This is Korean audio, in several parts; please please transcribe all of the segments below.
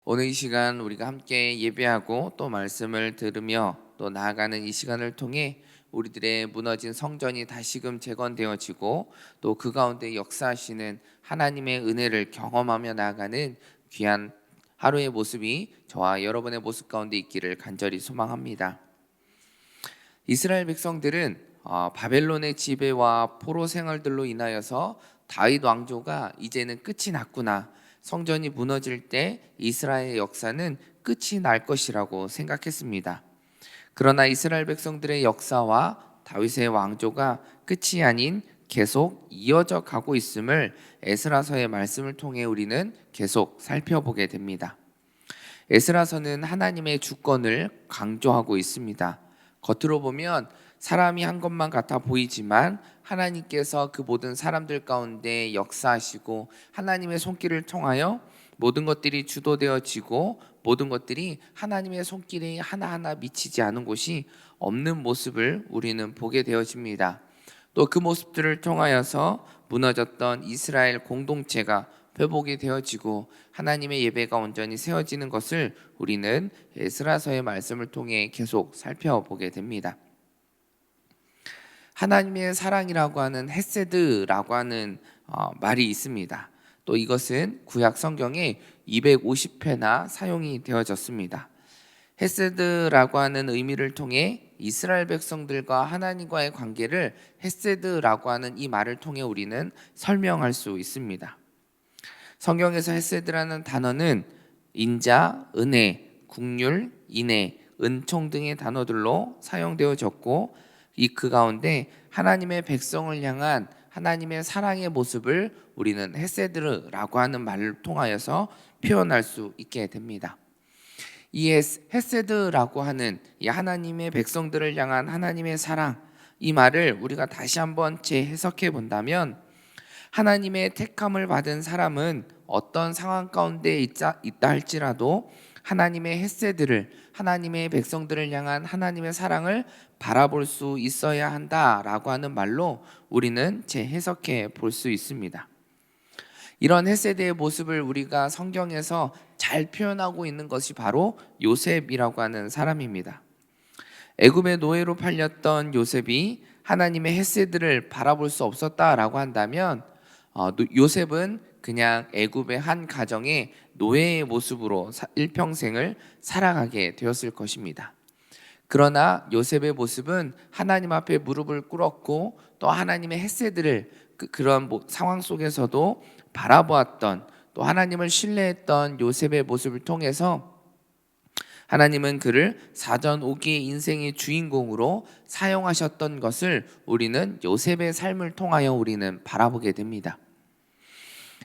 오늘 이 시간 우리가 함께 예배하고 또 말씀을 들으며 또 나아가는 이 시간을 통해 우리들의 무너진 성전이 다시금 재건되어지고 또 그 가운데 역사하시는 하나님의 은혜를 경험하며 나아가는 귀한 하루의 모습이 저와 여러분의 모습 가운데 있기를 간절히 소망합니다. 이스라엘 백성들은 바벨론의 지배와 포로 생활들로 인하여서 다윗 왕조가 이제는 끝이 났구나, 성전이 무너질 때 이스라엘의 역사는 끝이 날 것이라고 생각했습니다. 그러나 이스라엘 백성들의 역사와 다윗의 왕조가 끝이 아닌 계속 이어져 가고 있음을 에스라서의 말씀을 통해 우리는 계속 살펴보게 됩니다. 에스라서는 하나님의 주권을 강조하고 있습니다. 겉으로 보면 사람이 한 것만 같아 보이지만 하나님께서 그 모든 사람들 가운데 역사하시고 하나님의 손길을 통하여 모든 것들이 주도되어지고 모든 것들이 하나님의 손길이 하나하나 미치지 않은 곳이 없는 모습을 우리는 보게 되어집니다. 또 그 모습들을 통하여서 무너졌던 이스라엘 공동체가 회복이 되어지고 하나님의 예배가 온전히 세워지는 것을 우리는 에스라서의 말씀을 통해 계속 살펴보게 됩니다. 하나님의 사랑이라고 하는 헤세드라고 하는 말이 있습니다. 또 이것은 구약 성경에 250회나 사용이 되어졌습니다. 헤세드라고 하는 의미를 통해 이스라엘 백성들과 하나님과의 관계를 헤세드라고 하는 이 말을 통해 우리는 설명할 수 있습니다. 성경에서 헤세드라는 단어는 인자, 은혜, 국률, 인애, 은총 등의 단어들로 사용되어졌고 그 가운데 하나님의 백성을 향한 하나님의 사랑의 모습을 우리는 헤세드라고 하는 말을 통하여서 표현할 수 있게 됩니다. 이 헤세드라고 하는 이 하나님의 백성들을 향한 하나님의 사랑, 이 말을 우리가 다시 한번 재해석해 본다면 하나님의 택함을 받은 사람은 어떤 상황 가운데 있다 할지라도 하나님의 헤세드를, 하나님의 백성들을 향한 하나님의 사랑을 바라볼 수 있어야 한다라고 하는 말로 우리는 재해석해 볼 수 있습니다. 이런 헤세드의 모습을 우리가 성경에서 잘 표현하고 있는 것이 바로 요셉이라고 하는 사람입니다. 애굽의 노예로 팔렸던 요셉이 하나님의 헤세드를 바라볼 수 없었다라고 한다면 요셉은 그냥 애굽의 한 가정의 노예의 모습으로 일평생을 살아가게 되었을 것입니다. 그러나 요셉의 모습은 하나님 앞에 무릎을 꿇었고 또 하나님의 헤세드를 그런 상황 속에서도 바라보았던, 또 하나님을 신뢰했던 요셉의 모습을 통해서 하나님은 그를 사전 오기의 인생의 주인공으로 사용하셨던 것을 우리는 요셉의 삶을 통하여 우리는 바라보게 됩니다.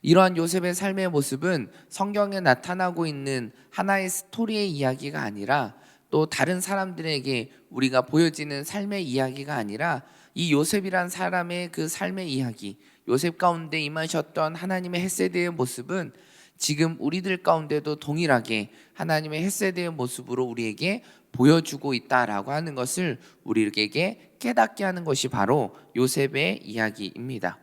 이러한 요셉의 삶의 모습은 성경에 나타나고 있는 하나의 스토리의 이야기가 아니라 또 다른 사람들에게 우리가 보여지는 삶의 이야기가 아니라 이 요셉이란 사람의 그 삶의 이야기, 요셉 가운데 임하셨던 하나님의 헤세드의 모습은 지금 우리들 가운데도 동일하게 하나님의 헤세드의 모습으로 우리에게 보여주고 있다라고 하는 것을 우리에게 깨닫게 하는 것이 바로 요셉의 이야기입니다.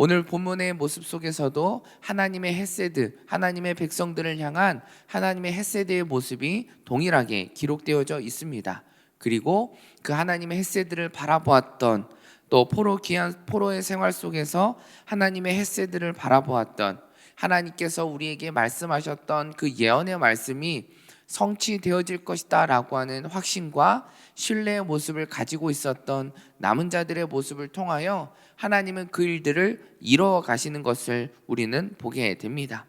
오늘 본문의 모습 속에서도 하나님의 헤세드, 하나님의 백성들을 향한 하나님의 헤세드의 모습이 동일하게 기록되어져 있습니다. 그리고 그 하나님의 헤세드를 바라보았던, 또 귀한 포로의 생활 속에서 하나님의 헤세드를 바라보았던, 하나님께서 우리에게 말씀하셨던 그 예언의 말씀이 성취되어질 것이다 라고 하는 확신과 신뢰의 모습을 가지고 있었던 남은 자들의 모습을 통하여 하나님은 그 일들을 이루어 가시는 것을 우리는 보게 됩니다.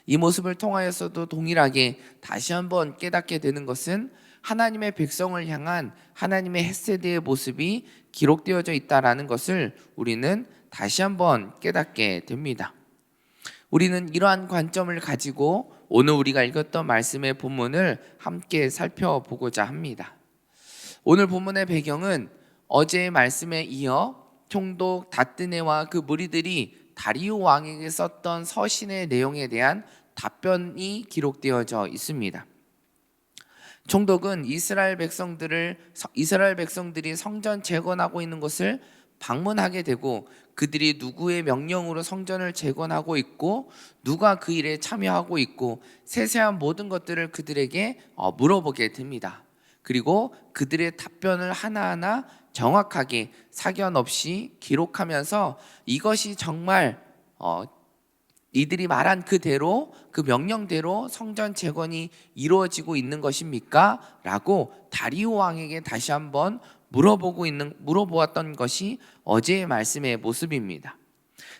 이 모습을 통하여서도 동일하게 다시 한번 깨닫게 되는 것은 하나님의 백성을 향한 하나님의 헤세드의 모습이 기록되어져 있다라는 것을 우리는 다시 한번 깨닫게 됩니다. 우리는 이러한 관점을 가지고 오늘 우리가 읽었던 말씀의 본문을 함께 살펴보고자 합니다. 오늘 본문의 배경은 어제의 말씀에 이어 총독 다뜨네와 그 무리들이 다리오 왕에게 썼던 서신의 내용에 대한 답변이 기록되어져 있습니다. 총독은 이스라엘 백성들이 성전 재건하고 있는 것을 방문하게 되고 그들이 누구의 명령으로 성전을 재건하고 있고 누가 그 일에 참여하고 있고 세세한 모든 것들을 그들에게 물어보게 됩니다. 그리고 그들의 답변을 하나하나 정확하게 사견 없이 기록하면서 이것이 정말 이들이 말한 그대로 그 명령대로 성전 재건이 이루어지고 있는 것입니까? 라고 다리오 왕에게 다시 한번 물어보았던 것이 어제의 말씀의 모습입니다.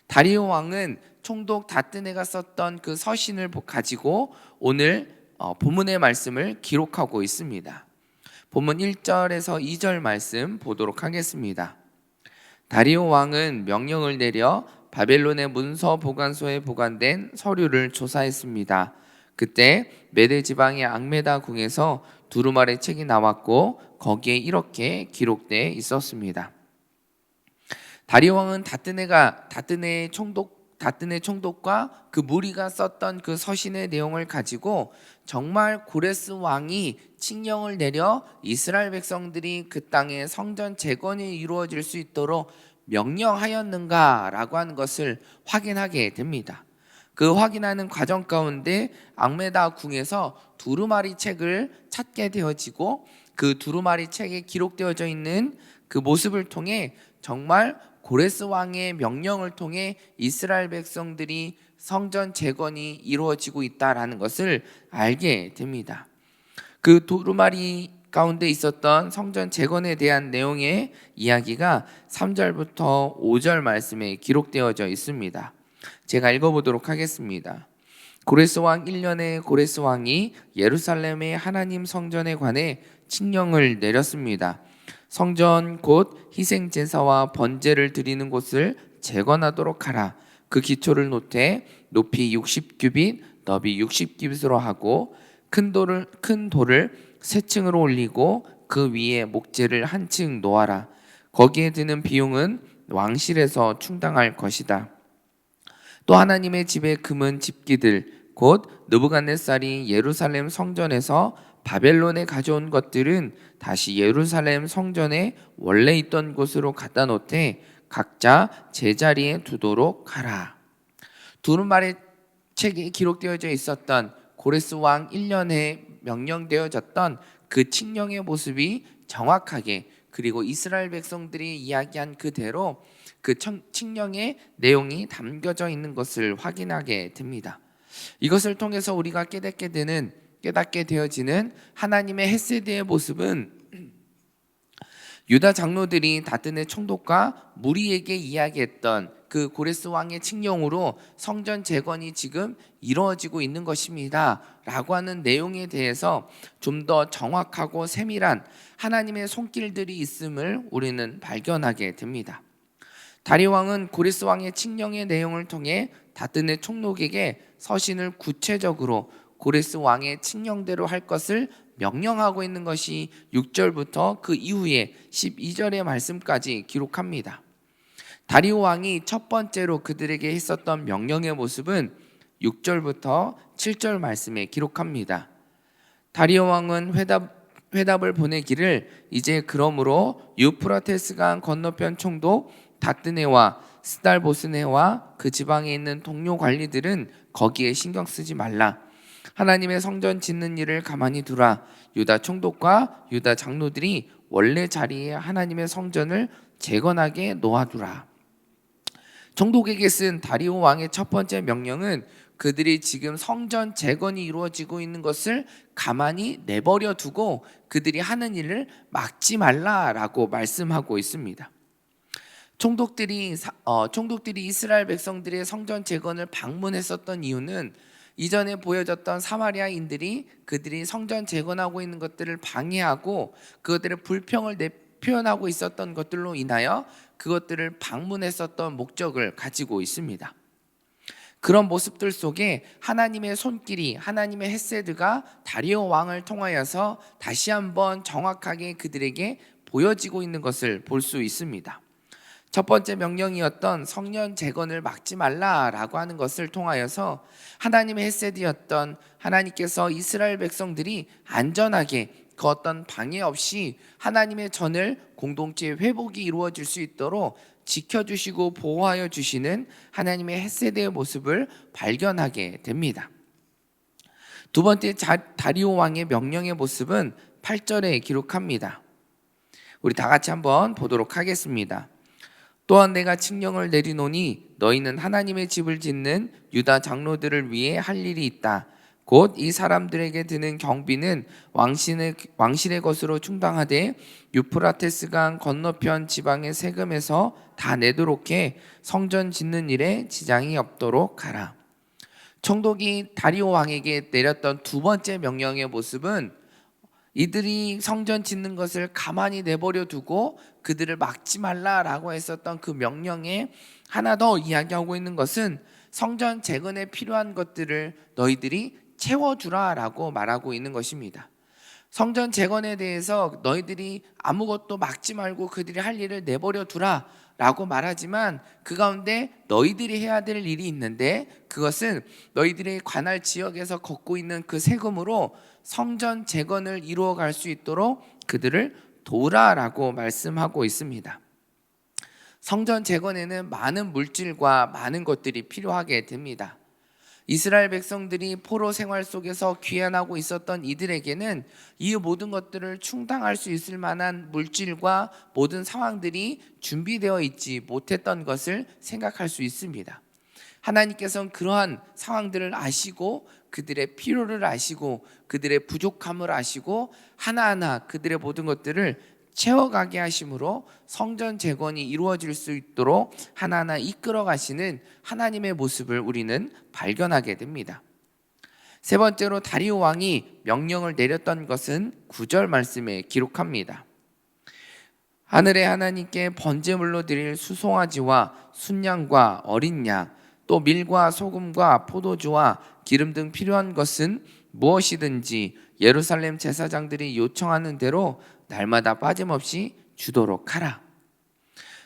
다리오 왕은 총독 다뜨네가 썼던 그 서신을 가지고 오늘 본문의 말씀을 기록하고 있습니다. 본문 1절에서 2절 말씀 보도록 하겠습니다. 다리오 왕은 명령을 내려 바벨론의 문서 보관소에 보관된 서류를 조사했습니다. 그때 메데 지방의 악메다 궁에서 두루마리 책이 나왔고 거기에 이렇게 기록되어 있었습니다. 다리오 왕은 다뜨네 총독과 그 무리가 썼던 그 서신의 내용을 가지고 정말 고레스 왕이 칙령을 내려 이스라엘 백성들이 그 땅에 성전 재건이 이루어질 수 있도록 명령하였는가라고 하는 것을 확인하게 됩니다. 그 확인하는 과정 가운데 악메다 궁에서 두루마리 책을 찾게 되어지고 그 두루마리 책에 기록되어져 있는 그 모습을 통해 정말 고레스 왕의 명령을 통해 이스라엘 백성들이 성전 재건이 이루어지고 있다라는 것을 알게 됩니다. 그 두루마리 가운데 있었던 성전 재건에 대한 내용의 이야기가 3절부터 5절 말씀에 기록되어져 있습니다. 제가 읽어보도록 하겠습니다. 고레스 왕 1년에 고레스 왕이 예루살렘의 하나님 성전에 관해 칙령을 내렸습니다. 성전 곧 희생제사와 번제를 드리는 곳을 재건하도록 하라. 그 기초를 놓되 높이 60규빗, 너비 60규빗으로 하고 큰 돌을 세 층으로 올리고 그 위에 목재를 한 층 놓아라. 거기에 드는 비용은 왕실에서 충당할 것이다. 또 하나님의 집에 금은 집기들 곧 느부갓네살이 예루살렘 성전에서 바벨론에 가져온 것들은 다시 예루살렘 성전에 원래 있던 곳으로 갖다 놓되 각자 제자리에 두도록 하라. 두루마리 책에 기록되어져 있었던 고레스 왕 1년에 명령되어졌던 그 칙령의 모습이 정확하게 그리고 이스라엘 백성들이 이야기한 그대로 그 칙령의 내용이 담겨져 있는 것을 확인하게 됩니다. 이것을 통해서 우리가 깨닫게 되어지는 하나님의 헤세드의 모습은 유다 장로들이 다뜨네 총독과 무리에게 이야기했던 그 고레스 왕의 칙령으로 성전 재건이 지금 이루어지고 있는 것입니다 라고 하는 내용에 대해서 좀 더 정확하고 세밀한 하나님의 손길들이 있음을 우리는 발견하게 됩니다. 다리오 왕은 고레스 왕의 칙령의 내용을 통해 다뜨네 총독에게 서신을 구체적으로 고레스 왕의 칙령대로 할 것을 명령하고 있는 것이 6절부터 그 이후에 12절의 말씀까지 기록합니다. 다리오 왕이 첫 번째로 그들에게 했었던 명령의 모습은 6절부터 7절 말씀에 기록합니다. 다리오 왕은 회답을 보내기를 이제 그러므로 유프라테스강 건너편 총독 다뜨네와 스달보스네와 그 지방에 있는 동료 관리들은 거기에 신경 쓰지 말라. 하나님의 성전 짓는 일을 가만히 두라. 유다 총독과 유다 장로들이 원래 자리에 하나님의 성전을 재건하게 놓아두라. 총독에게 쓴 다리오 왕의 첫 번째 명령은 그들이 지금 성전 재건이 이루어지고 있는 것을 가만히 내버려 두고 그들이 하는 일을 막지 말라라고 말씀하고 있습니다. 총독들이 이스라엘 백성들의 성전 재건을 방문했었던 이유는 이전에 보여졌던 사마리아인들이 그들이 성전 재건하고 있는 것들을 방해하고 그것들의 불평을 표현하고 있었던 것들로 인하여 그것들을 방문했었던 목적을 가지고 있습니다. 그런 모습들 속에 하나님의 손길이 하나님의 헤세드가 다리오 왕을 통하여서 다시 한번 정확하게 그들에게 보여지고 있는 것을 볼 수 있습니다. 첫 번째 명령이었던 성전 재건을 막지 말라라고 하는 것을 통하여서 하나님의 헤세드였던 하나님께서 이스라엘 백성들이 안전하게 그 어떤 방해 없이 하나님의 전을 공동체의 회복이 이루어질 수 있도록 지켜주시고 보호하여 주시는 하나님의 헤세드의 모습을 발견하게 됩니다. 두 번째 다리오 왕의 명령의 모습은 8절에 기록합니다. 우리 다 같이 한번 보도록 하겠습니다. 또한 내가 칙령을 내리노니 너희는 하나님의 집을 짓는 유다 장로들을 위해 할 일이 있다. 곧 이 사람들에게 드는 경비는 왕실의 것으로 충당하되 유프라테스강 건너편 지방의 세금에서 다 내도록 해 성전 짓는 일에 지장이 없도록 하라. 총독이 다리오 왕에게 내렸던 두 번째 명령의 모습은 이들이 성전 짓는 것을 가만히 내버려 두고 그들을 막지 말라라고 했었던 그 명령에 하나 더 이야기하고 있는 것은 성전 재건에 필요한 것들을 너희들이 채워주라라고 말하고 있는 것입니다. 성전 재건에 대해서 너희들이 아무것도 막지 말고 그들이 할 일을 내버려 두라 라고 말하지만 그 가운데 너희들이 해야 될 일이 있는데 그것은 너희들이 관할 지역에서 걷고 있는 그 세금으로 성전 재건을 이루어 갈 수 있도록 그들을 도우라라고 말씀하고 있습니다. 성전 재건에는 많은 물질과 많은 것들이 필요하게 됩니다. 이스라엘 백성들이 포로 생활 속에서 귀환하고 있었던 이들에게는 이 모든 것들을 충당할 수 있을 만한 물질과 모든 상황들이 준비되어 있지 못했던 것을 생각할 수 있습니다. 하나님께서는 그러한 상황들을 아시고 그들의 필요를 아시고 그들의 부족함을 아시고 하나하나 그들의 모든 것들을 채워가게 하심으로 성전 재건이 이루어질 수 있도록 하나하나 이끌어 가시는 하나님의 모습을 우리는 발견하게 됩니다. 세 번째로 다리오 왕이 명령을 내렸던 것은 9절 말씀에 기록합니다. 하늘의 하나님께 번제물로 드릴 수송아지와 순양과 어린 양, 또 밀과 소금과 포도주와 기름 등 필요한 것은 무엇이든지 예루살렘 제사장들이 요청하는 대로 날마다 빠짐없이 주도록 하라.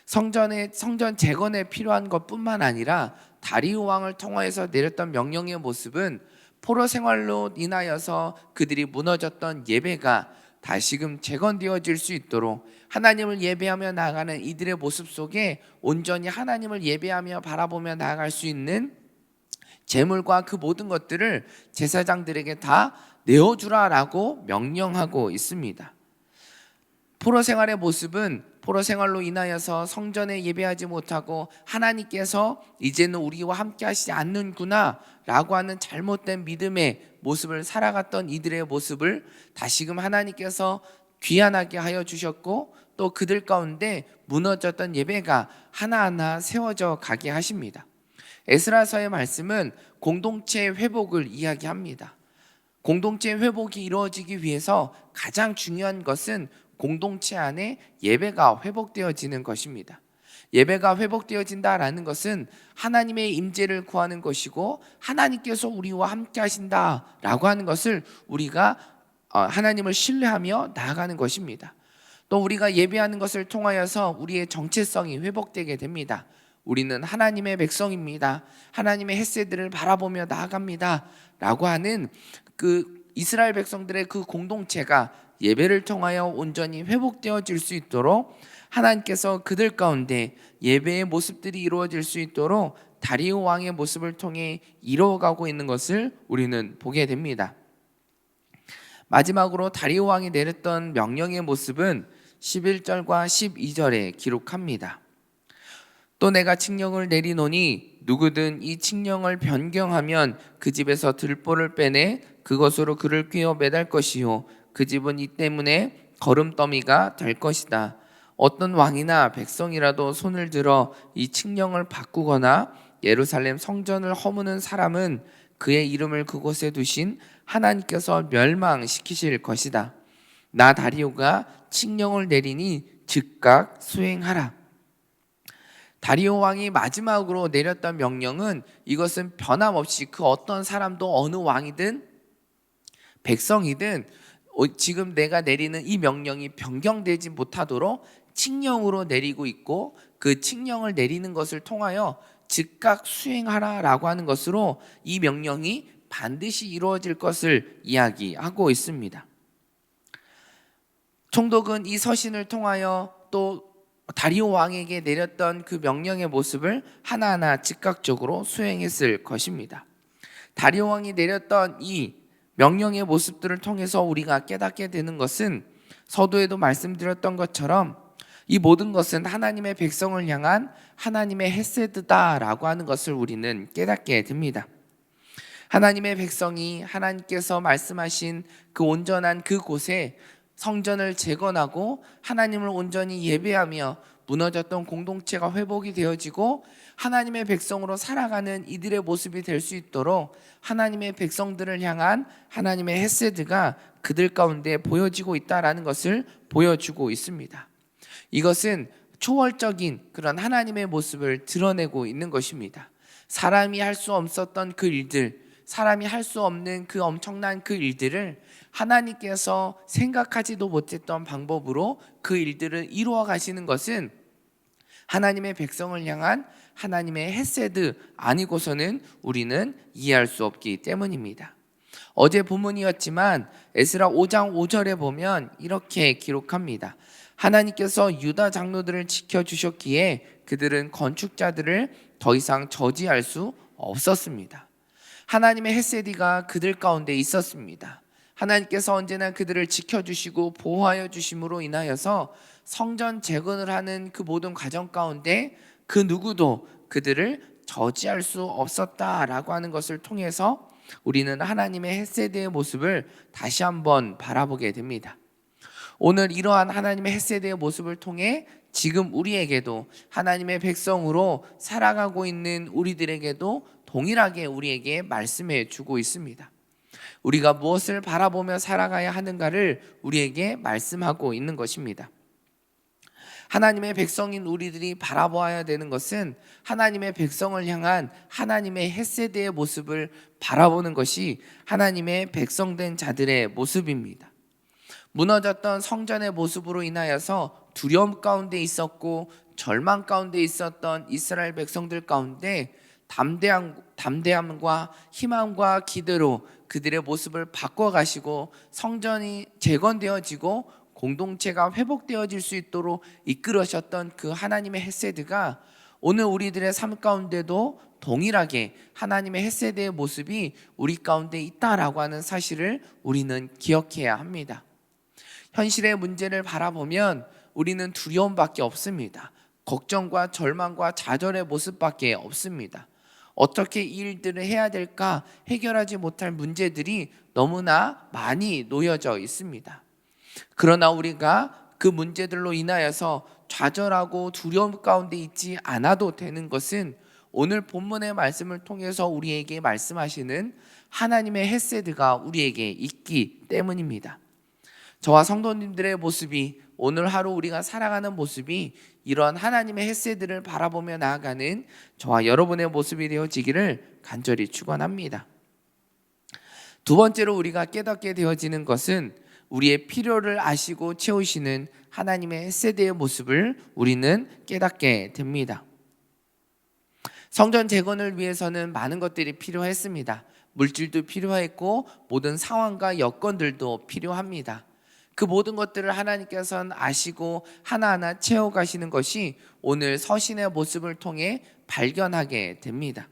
성전 재건에 필요한 것뿐만 아니라 다리오 왕을 통하여서 내렸던 명령의 모습은 포로 생활로 인하여서 그들이 무너졌던 예배가 다시금 재건되어질 수 있도록 하나님을 예배하며 나아가는 이들의 모습 속에 온전히 하나님을 예배하며 바라보며 나아갈 수 있는 재물과 그 모든 것들을 제사장들에게 다 내어주라라고 명령하고 있습니다. 포로 생활의 모습은 포로 생활로 인하여서 성전에 예배하지 못하고 하나님께서 이제는 우리와 함께 하시지 않는구나 라고 하는 잘못된 믿음의 모습을 살아갔던 이들의 모습을 다시금 하나님께서 귀환하게 하여 주셨고 또 그들 가운데 무너졌던 예배가 하나하나 세워져 가게 하십니다. 에스라서의 말씀은 공동체 회복을 이야기합니다. 공동체 회복이 이루어지기 위해서 가장 중요한 것은 공동체 안에 예배가 회복되어지는 것입니다. 예배가 회복되어진다라는 것은 하나님의 임재를 구하는 것이고 하나님께서 우리와 함께 하신다라고 하는 것을 우리가 하나님을 신뢰하며 나아가는 것입니다. 또 우리가 예배하는 것을 통하여서 우리의 정체성이 회복되게 됩니다. 우리는 하나님의 백성입니다. 하나님의 헤세드를 바라보며 나아갑니다 라고 하는 그 이스라엘 백성들의 그 공동체가 예배를 통하여 온전히 회복되어질 수 있도록 하나님께서 그들 가운데 예배의 모습들이 이루어질 수 있도록 다리오 왕의 모습을 통해 이루어가고 있는 것을 우리는 보게 됩니다. 마지막으로 다리오 왕이 내렸던 명령의 모습은 11절과 12절에 기록합니다. 또 내가 칙령을 내리노니 누구든 이 칙령을 변경하면 그 집에서 들보를 빼내 그것으로 그를 꿰어 매달 것이요 그 집은 이 때문에 거름더미가 될 것이다. 어떤 왕이나 백성이라도 손을 들어 이 칙령을 바꾸거나 예루살렘 성전을 허무는 사람은 그의 이름을 그곳에 두신 하나님께서 멸망시키실 것이다. 나 다리오가 칙령을 내리니 즉각 수행하라. 다리오 왕이 마지막으로 내렸던 명령은 이것은 변함없이 그 어떤 사람도 어느 왕이든 백성이든 지금 내가 내리는 이 명령이 변경되지 못하도록 칙령으로 내리고 있고 그 칙령을 내리는 것을 통하여 즉각 수행하라라고 하는 것으로 이 명령이 반드시 이루어질 것을 이야기하고 있습니다. 총독은 이 서신을 통하여 또 다리오 왕에게 내렸던 그 명령의 모습을 하나하나 즉각적으로 수행했을 것입니다. 다리오 왕이 내렸던 이 명령의 모습들을 통해서 우리가 깨닫게 되는 것은 서두에도 말씀드렸던 것처럼 이 모든 것은 하나님의 백성을 향한 하나님의 헤세드다라고 하는 것을 우리는 깨닫게 됩니다. 하나님의 백성이 하나님께서 말씀하신 그 온전한 그곳에 성전을 재건하고 하나님을 온전히 예배하며 무너졌던 공동체가 회복이 되어지고 하나님의 백성으로 살아가는 이들의 모습이 될 수 있도록 하나님의 백성들을 향한 하나님의 헤세드가 그들 가운데 보여지고 있다라는 것을 보여주고 있습니다. 이것은 초월적인 그런 하나님의 모습을 드러내고 있는 것입니다. 사람이 할 수 없었던 그 일들, 사람이 할 수 없는 그 엄청난 그 일들을 하나님께서 생각하지도 못했던 방법으로 그 일들을 이루어 가시는 것은 하나님의 백성을 향한 하나님의 헤세드 아니고서는 우리는 이해할 수 없기 때문입니다. 어제 본문이었지만 에스라 5장 5절에 보면 이렇게 기록합니다. 하나님께서 유다 장로들을 지켜주셨기에 그들은 건축자들을 더 이상 저지할 수 없었습니다. 하나님의 헤세디가 그들 가운데 있었습니다. 하나님께서 언제나 그들을 지켜주시고 보호하여 주심으로 인하여서 성전 재건을 하는 그 모든 과정 가운데 그 누구도 그들을 저지할 수 없었다라고 하는 것을 통해서 우리는 하나님의 헤세드의 모습을 다시 한번 바라보게 됩니다. 오늘 이러한 하나님의 헤세드의 모습을 통해 지금 우리에게도 하나님의 백성으로 살아가고 있는 우리들에게도 동일하게 우리에게 말씀해 주고 있습니다. 우리가 무엇을 바라보며 살아가야 하는가를 우리에게 말씀하고 있는 것입니다. 하나님의 백성인 우리들이 바라보아야 되는 것은 하나님의 백성을 향한 하나님의 헤세드의 모습을 바라보는 것이 하나님의 백성된 자들의 모습입니다. 무너졌던 성전의 모습으로 인하여서 두려움 가운데 있었고 절망 가운데 있었던 이스라엘 백성들 가운데 담대함과 희망과 기대로 그들의 모습을 바꿔가시고 성전이 재건되어지고 공동체가 회복되어질 수 있도록 이끌으셨던 그 하나님의 헤세드가 오늘 우리들의 삶 가운데도 동일하게 하나님의 헤세드의 모습이 우리 가운데 있다라고 하는 사실을 우리는 기억해야 합니다. 현실의 문제를 바라보면 우리는 두려움밖에 없습니다. 걱정과 절망과 좌절의 모습밖에 없습니다. 어떻게 이 일들을 해야 될까 해결하지 못할 문제들이 너무나 많이 놓여져 있습니다. 그러나 우리가 그 문제들로 인하여서 좌절하고 두려움 가운데 있지 않아도 되는 것은 오늘 본문의 말씀을 통해서 우리에게 말씀하시는 하나님의 헤세드가 우리에게 있기 때문입니다. 저와 성도님들의 모습이 오늘 하루 우리가 살아가는 모습이 이런 하나님의 헤세드를 바라보며 나아가는 저와 여러분의 모습이 되어지기를 간절히 축원합니다. 두 번째로 우리가 깨닫게 되어지는 것은 우리의 필요를 아시고 채우시는 하나님의 헤세드의 모습을 우리는 깨닫게 됩니다. 성전 재건을 위해서는 많은 것들이 필요했습니다. 물질도 필요했고 모든 상황과 여건들도 필요합니다. 그 모든 것들을 하나님께서는 아시고 하나하나 채워가시는 것이 오늘 서신의 모습을 통해 발견하게 됩니다.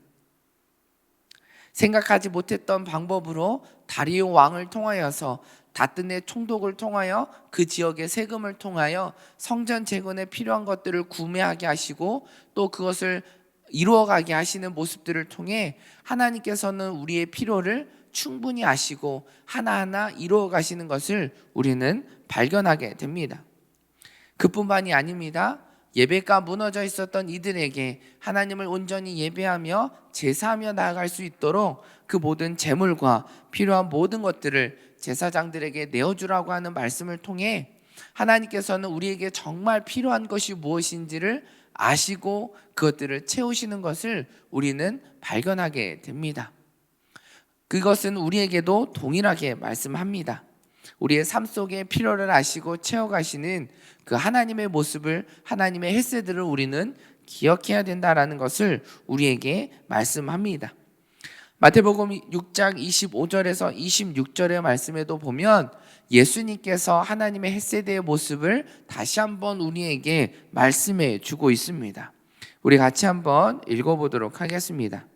생각하지 못했던 방법으로 다리오 왕을 통하여서 다뜨네 총독을 통하여 그 지역의 세금을 통하여 성전 재건에 필요한 것들을 구매하게 하시고 또 그것을 이루어가게 하시는 모습들을 통해 하나님께서는 우리의 필요를 충분히 아시고 하나하나 이루어 가시는 것을 우리는 발견하게 됩니다. 그뿐만이 아닙니다. 예배가 무너져 있었던 이들에게 하나님을 온전히 예배하며 제사하며 나아갈 수 있도록 그 모든 재물과 필요한 모든 것들을 제사장들에게 내어주라고 하는 말씀을 통해 하나님께서는 우리에게 정말 필요한 것이 무엇인지를 아시고 그것들을 채우시는 것을 우리는 발견하게 됩니다. 그것은 우리에게도 동일하게 말씀합니다. 우리의 삶 속에 필요를 아시고 채워가시는 그 하나님의 모습을, 하나님의 헤세드를 우리는 기억해야 된다라는 것을 우리에게 말씀합니다. 마태복음 6장 25절에서 26절의 말씀에도 보면 예수님께서 하나님의 헷세드의 모습을 다시 한번 우리에게 말씀해 주고 있습니다. 우리 같이 한번 읽어보도록 하겠습니다.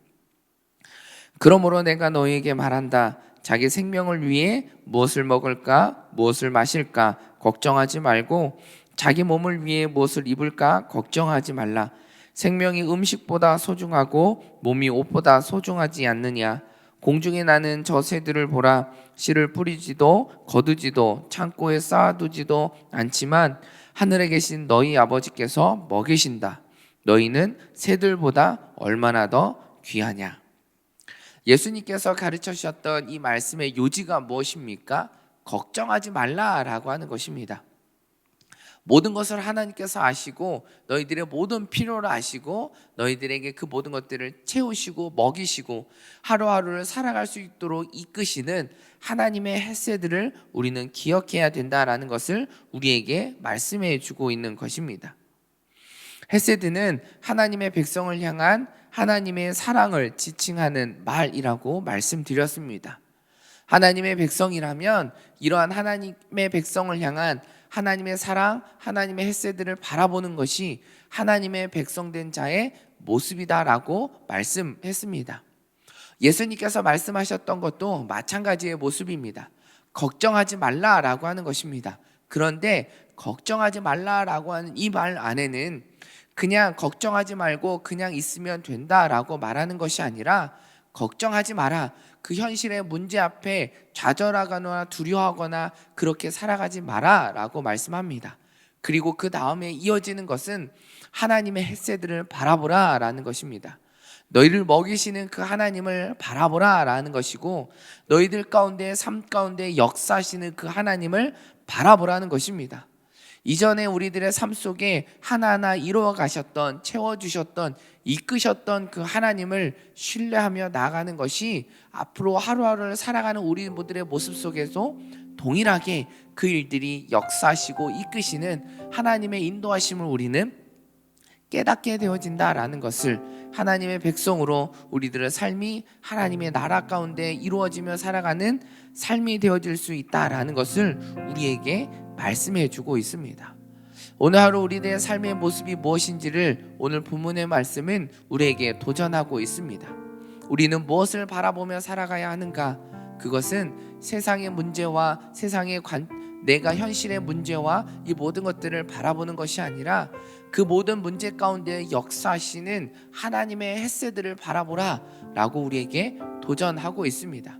그러므로 내가 너희에게 말한다. 자기 생명을 위해 무엇을 먹을까 무엇을 마실까 걱정하지 말고 자기 몸을 위해 무엇을 입을까 걱정하지 말라. 생명이 음식보다 소중하고 몸이 옷보다 소중하지 않느냐. 공중에 나는 저 새들을 보라. 씨를 뿌리지도 거두지도 창고에 쌓아두지도 않지만 하늘에 계신 너희 아버지께서 먹이신다. 너희는 새들보다 얼마나 더 귀하냐. 예수님께서 가르쳐 주셨던 이 말씀의 요지가 무엇입니까? 걱정하지 말라라고 하는 것입니다. 모든 것을 하나님께서 아시고 너희들의 모든 필요를 아시고 너희들에게 그 모든 것들을 채우시고 먹이시고 하루하루를 살아갈 수 있도록 이끄시는 하나님의 헷세들을 우리는 기억해야 된다라는 것을 우리에게 말씀해 주고 있는 것입니다. 헷세드는 하나님의 백성을 향한 하나님의 사랑을 지칭하는 말이라고 말씀드렸습니다. 하나님의 백성이라면 이러한 하나님의 백성을 향한 하나님의 사랑, 하나님의 헷세드를 바라보는 것이 하나님의 백성된 자의 모습이다라고 말씀했습니다. 예수님께서 말씀하셨던 것도 마찬가지의 모습입니다. 걱정하지 말라라고 하는 것입니다. 그런데 걱정하지 말라라고 하는 이 말 안에는 그냥 걱정하지 말고 그냥 있으면 된다라고 말하는 것이 아니라 걱정하지 마라. 그 현실의 문제 앞에 좌절하거나 두려워하거나 그렇게 살아가지 마라 라고 말씀합니다. 그리고 그 다음에 이어지는 것은 하나님의 헷세들을 바라보라 라는 것입니다. 너희를 먹이시는 그 하나님을 바라보라 라는 것이고 너희들 가운데 삶 가운데 역사하시는 그 하나님을 바라보라는 것입니다. 이전에 우리들의 삶 속에 하나하나 이루어 가셨던, 채워주셨던, 이끄셨던 그 하나님을 신뢰하며 나아가는 것이 앞으로 하루하루를 살아가는 우리 모두의 모습 속에서 동일하게 그 일들이 역사하시고 이끄시는 하나님의 인도하심을 우리는 깨닫게 되어진다라는 것을 하나님의 백성으로 우리들의 삶이 하나님의 나라 가운데 이루어지며 살아가는 삶이 되어질 수 있다라는 것을 우리에게 말씀해 주고 있습니다. 오늘 하루 우리들의 삶의 모습이 무엇인지를 오늘 본문의 말씀은 우리에게 도전하고 있습니다. 우리는 무엇을 바라보며 살아가야 하는가? 그것은 세상의 문제와 내가 현실의 문제와 이 모든 것들을 바라보는 것이 아니라 그 모든 문제 가운데 역사하시는 하나님의 헷세들을 바라보라 라고 우리에게 도전하고 있습니다.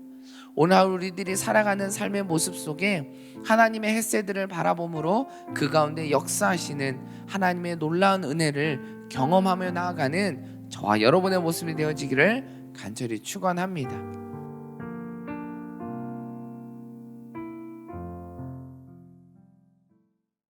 오늘 하루 우리들이 살아가는 삶의 모습 속에 하나님의 헷세들을 바라봄으로 그 가운데 역사하시는 하나님의 놀라운 은혜를 경험하며 나아가는 저와 여러분의 모습이 되어지기를 간절히 축원합니다.